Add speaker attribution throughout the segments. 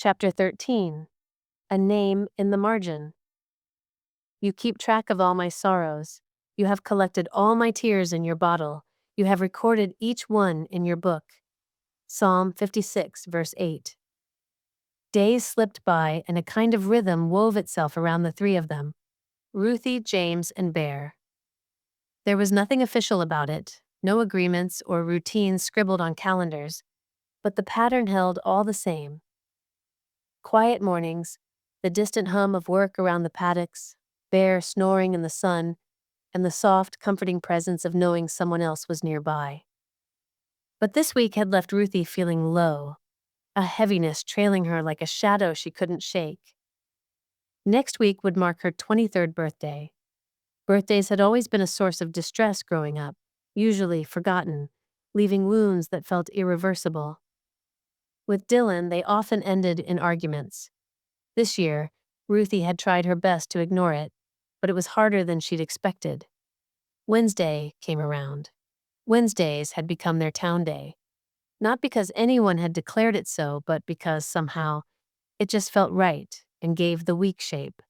Speaker 1: Chapter 13. A Name in the Margin. You keep track of all my sorrows. You have collected all my tears in your bottle. You have recorded each one in your book. Psalm 56, verse 8. Days slipped by, and a kind of rhythm wove itself around the three of them. Ruthie, James, and Bear. There was nothing official about it, no agreements or routines scribbled on calendars, but the pattern held all the same. Quiet mornings, the distant hum of work around the paddocks, Bear snoring in the sun, and the soft, comforting presence of knowing someone else was nearby. But this week had left Ruthie feeling low, a heaviness trailing her like a shadow she couldn't shake. Next week would mark her 23rd birthday. Birthdays had always been a source of distress growing up, usually forgotten, leaving wounds that felt irreversible. With Dylan, they often ended in arguments. This year, Ruthie had tried her best to ignore it, but it was harder than she'd expected. Wednesday came around. Wednesdays had become their town day. Not because anyone had declared it so, but because somehow it just felt right and gave the week shape.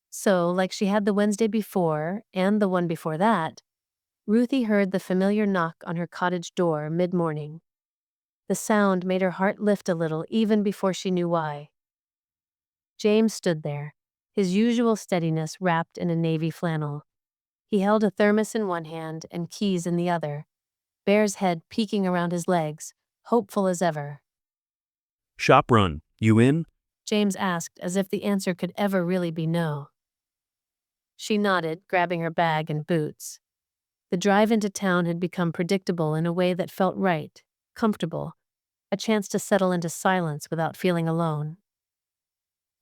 Speaker 1: So, like she had the Wednesday before and the one before that, Ruthie heard the familiar knock on her cottage door mid-morning. The sound made her heart lift a little even before she knew why. James stood there, his usual steadiness wrapped in a navy flannel. He held a thermos in one hand and keys in the other, Bear's head peeking around his legs, hopeful as ever.
Speaker 2: Shop run, you in?
Speaker 1: James asked, as if the answer could ever really be no. She nodded, grabbing her bag and boots. The drive into town had become predictable in a way that felt right, comfortable, a chance to settle into silence without feeling alone.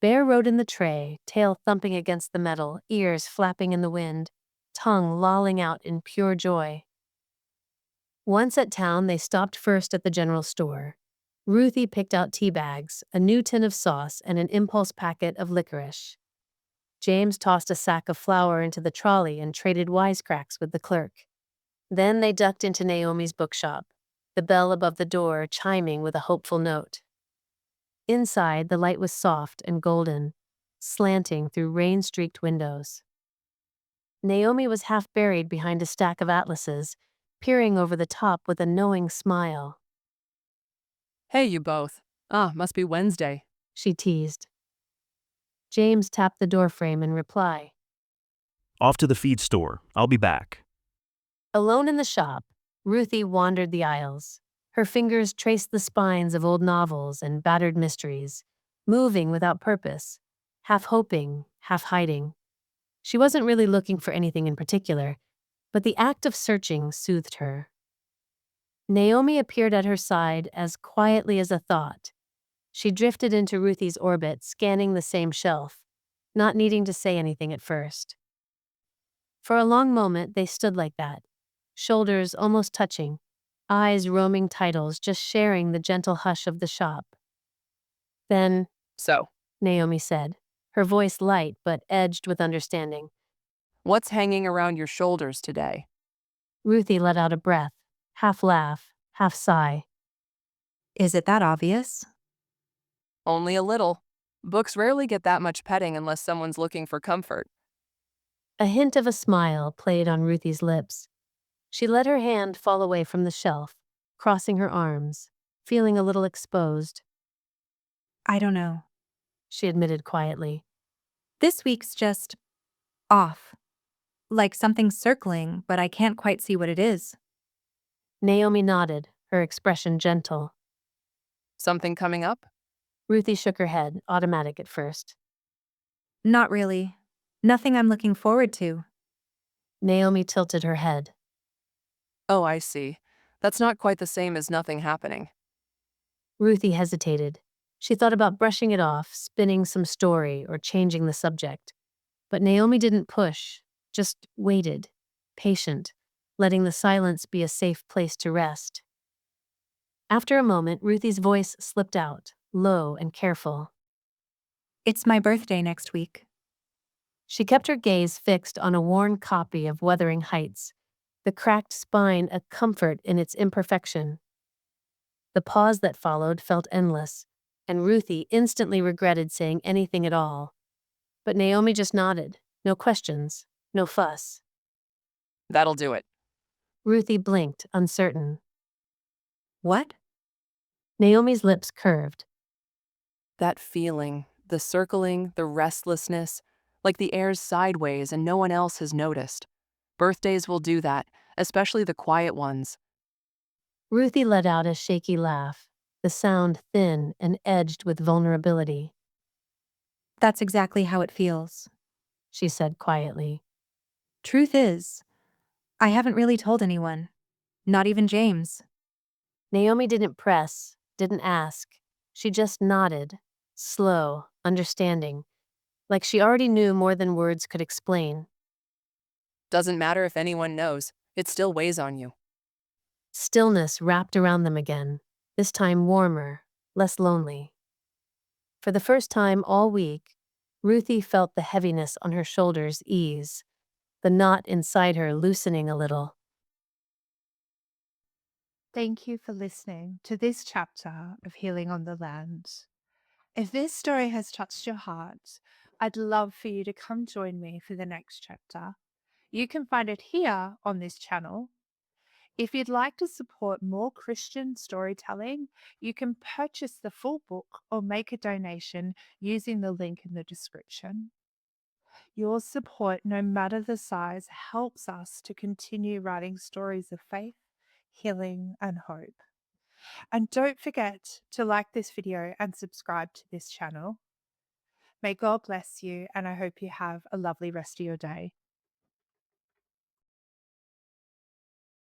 Speaker 1: Bear rode in the tray, tail thumping against the metal, ears flapping in the wind, tongue lolling out in pure joy. Once at town, they stopped first at the general store. Ruthie picked out tea bags, a new tin of sauce, and an impulse packet of licorice. James tossed a sack of flour into the trolley and traded wisecracks with the clerk. Then they ducked into Naomi's bookshop, the bell above the door chiming with a hopeful note. Inside, the light was soft and golden, slanting through rain-streaked windows. Naomi was half buried behind a stack of atlases, peering over the top with a knowing smile.
Speaker 3: Hey, you both. Must be Wednesday.
Speaker 1: She teased. James tapped the doorframe in reply.
Speaker 2: Off to the feed store. I'll be back.
Speaker 1: Alone in the shop, Ruthie wandered the aisles. Her fingers traced the spines of old novels and battered mysteries, moving without purpose, half hoping, half hiding. She wasn't really looking for anything in particular, but the act of searching soothed her. Naomi appeared at her side as quietly as a thought. She drifted into Ruthie's orbit, scanning the same shelf, not needing to say anything at first. For a long moment, they stood like that, shoulders almost touching, eyes roaming titles, just sharing the gentle hush of the shop. Then,
Speaker 3: So,
Speaker 1: Naomi said, her voice light but edged with understanding.
Speaker 3: what's hanging around your shoulders today?
Speaker 1: Ruthie let out a breath, half laugh, half sigh.
Speaker 4: Is it that obvious?
Speaker 3: Only a little. Books rarely get that much petting unless someone's looking for comfort.
Speaker 1: A hint of a smile played on Ruthie's lips. She let her hand fall away from the shelf, crossing her arms, feeling a little exposed.
Speaker 4: I don't know.
Speaker 1: She admitted quietly.
Speaker 4: This week's just off. Like something's circling, but I can't quite see what it is.
Speaker 1: Naomi nodded, her expression gentle.
Speaker 3: Something coming up?
Speaker 1: Ruthie shook her head, automatic at first.
Speaker 4: Not really. Nothing I'm looking forward to.
Speaker 1: Naomi tilted her head.
Speaker 3: Oh, I see. That's not quite the same as nothing happening.
Speaker 1: Ruthie hesitated. She thought about brushing it off, spinning some story, or changing the subject. But Naomi didn't push, just waited, patient, letting the silence be a safe place to rest. After a moment, Ruthie's voice slipped out, low and careful.
Speaker 4: It's my birthday next week.
Speaker 1: She kept her gaze fixed on a worn copy of Wuthering Heights, the cracked spine a comfort in its imperfection. The pause that followed felt endless, and Ruthie instantly regretted saying anything at all. But Naomi just nodded. No questions, no fuss.
Speaker 3: That'll do it.
Speaker 1: Ruthie blinked, uncertain.
Speaker 4: What?
Speaker 1: Naomi's lips curved.
Speaker 3: That feeling, the circling, the restlessness, like the air's sideways and no one else has noticed. Birthdays will do that, especially the quiet ones.
Speaker 1: Ruthie let out a shaky laugh, the sound thin and edged with vulnerability.
Speaker 4: That's exactly how it feels.
Speaker 1: She said quietly.
Speaker 4: Truth is, I haven't really told anyone. Not even James.
Speaker 1: Naomi didn't press, didn't ask. She just nodded, slow, understanding, like she already knew more than words could explain.
Speaker 3: Doesn't matter if anyone knows, it still weighs on you.
Speaker 1: Stillness wrapped around them again, this time warmer, less lonely. For the first time all week, Ruthie felt the heaviness on her shoulders ease, the knot inside her loosening a little.
Speaker 5: Thank you for listening to this chapter of Healing on the Land. If this story has touched your heart, I'd love for you to come join me for the next chapter. You can find it here on this channel. If you'd like to support more Christian storytelling, you can purchase the full book or make a donation using the link in the description. Your support, no matter the size, helps us to continue writing stories of faith, healing, and hope. And don't forget to like this video and subscribe to this channel. May God bless you, and I hope you have a lovely rest of your day.